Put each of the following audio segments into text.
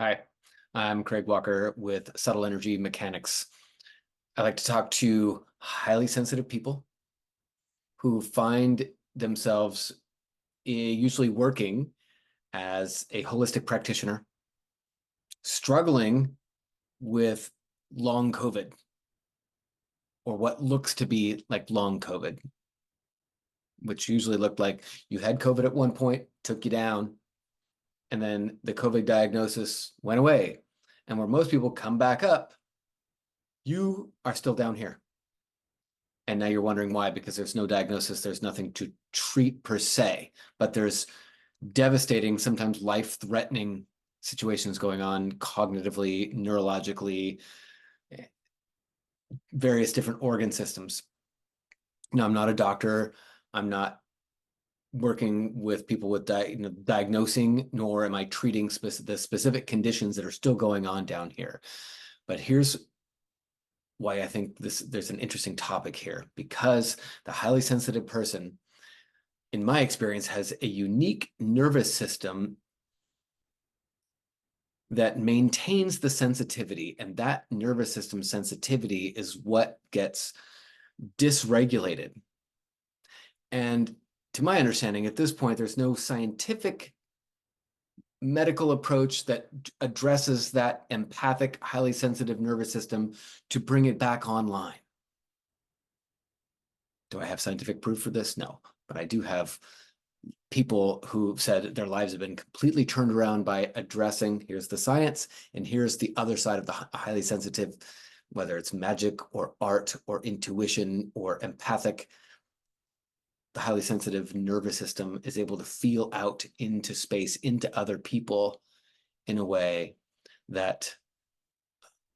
Hi, I'm Craig Walker with Subtle Energy Mechanics. I like to talk to highly sensitive people who find themselves usually working as a holistic practitioner, struggling with long COVID or what looks to be like long COVID, which usually looked like you had COVID at one point, took you down, and then the COVID diagnosis went away. And where most people come back up, you are still down here. And now you're wondering why, because there's no diagnosis, there's nothing to treat per se, but there's devastating, sometimes life-threatening situations going on cognitively, neurologically, various different organ systems. Now, I'm not a doctor. I'm not working with people with diagnosing, nor am I treating the specific conditions that are still going on down here. But here's why I think there's an interesting topic here, because the highly sensitive person, in my experience, has a unique nervous system that maintains the sensitivity, and that nervous system sensitivity is what gets dysregulated. And to my understanding, at this point, there's no scientific medical approach that addresses that empathic, highly sensitive nervous system to bring it back online. Do I have scientific proof for this? No, but I do have people who said their lives have been completely turned around by addressing, here's the science, and here's the other side of the highly sensitive, whether it's magic or art or intuition or empathic. The highly sensitive nervous system is able to feel out into space, into other people in a way that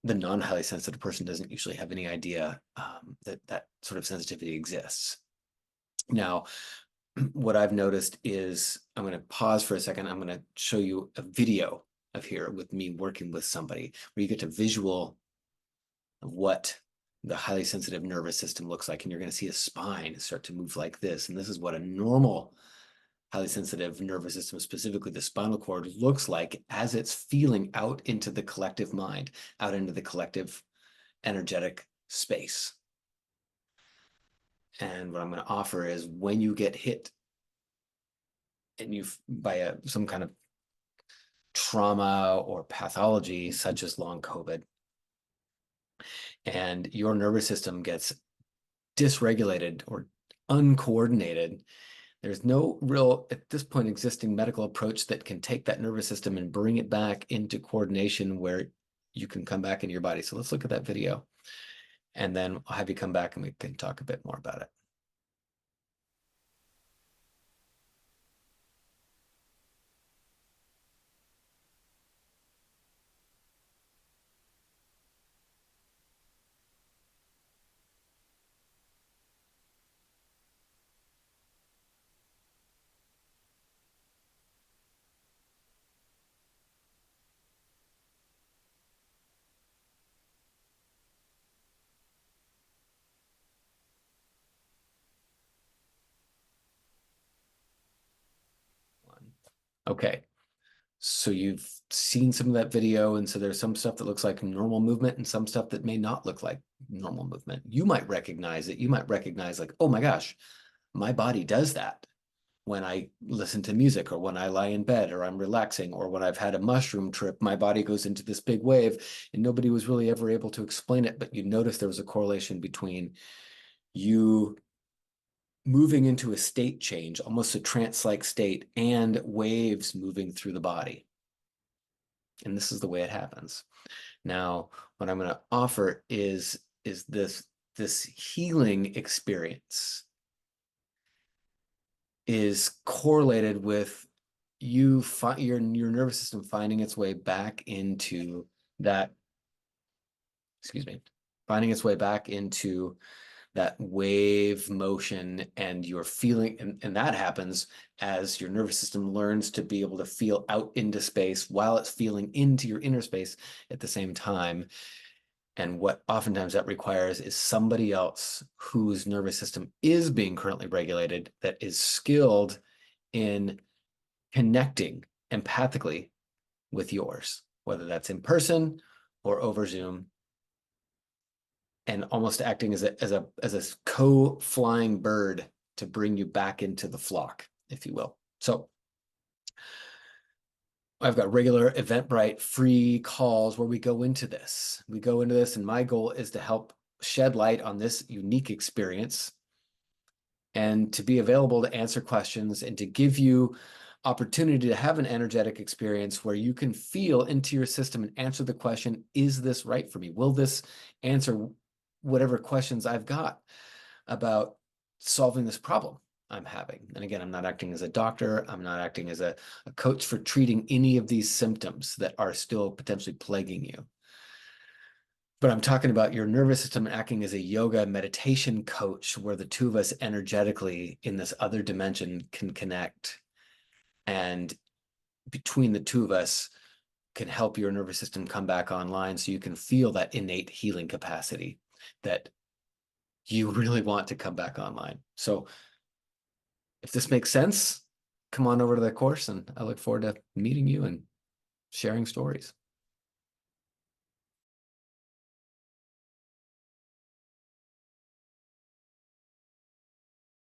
the non-highly sensitive person doesn't usually have any idea that that sort of sensitivity exists. Now, what I've noticed is, I'm going to pause for a second. I'm going to show you a video of here with me working with somebody where you get a visual of what the highly sensitive nervous system looks like. And you're going to see a spine start to move like this. And this is what a normal highly sensitive nervous system, specifically the spinal cord, looks like as it's feeling out into the collective mind, out into the collective energetic space. And what I'm going to offer is, when you get hit and by some kind of trauma or pathology such as long COVID, and your nervous system gets dysregulated or uncoordinated, there's no real, at this point, existing medical approach that can take that nervous system and bring it back into coordination where you can come back into your body. So let's look at that video, and then I'll have you come back and we can talk a bit more about it. Okay, so you've seen some of that video, and so there's some stuff that looks like normal movement and some stuff that may not look like normal movement. You might recognize it. You might recognize, like, oh my gosh, my body does that when I listen to music, or when I lie in bed, or I'm relaxing, or when I've had a mushroom trip, my body goes into this big wave, and nobody was really ever able to explain it, but you notice there was a correlation between you moving into a state change, almost a trance-like state, and waves moving through the body. And this is the way it happens. Now, what I'm going to offer is this healing experience is correlated with your nervous system finding its way back into that, excuse me, finding its way back into that wave motion, and you're feeling, and that happens as your nervous system learns to be able to feel out into space while it's feeling into your inner space at the same time. And what oftentimes that requires is somebody else whose nervous system is being currently regulated, that is skilled in connecting empathically with yours. whether that's in person or over Zoom, and almost acting as a co-flying bird to bring you back into the flock, if you will. So I've got regular Eventbrite free calls where we go into this. And my goal is to help shed light on this unique experience and to be available to answer questions and to give you opportunity to have an energetic experience where you can feel into your system and answer the question, is this right for me? Will this answer whatever questions I've got about solving this problem I'm having? And again, I'm not acting as a doctor. I'm not acting as a coach for treating any of these symptoms that are still potentially plaguing you. But I'm talking about your nervous system acting as a yoga meditation coach where the two of us energetically in this other dimension can connect. And between the two of us can help your nervous system come back online so you can feel that innate healing capacity that you really want to come back online. So if this makes sense, come on over to the course and I look forward to meeting you and sharing stories.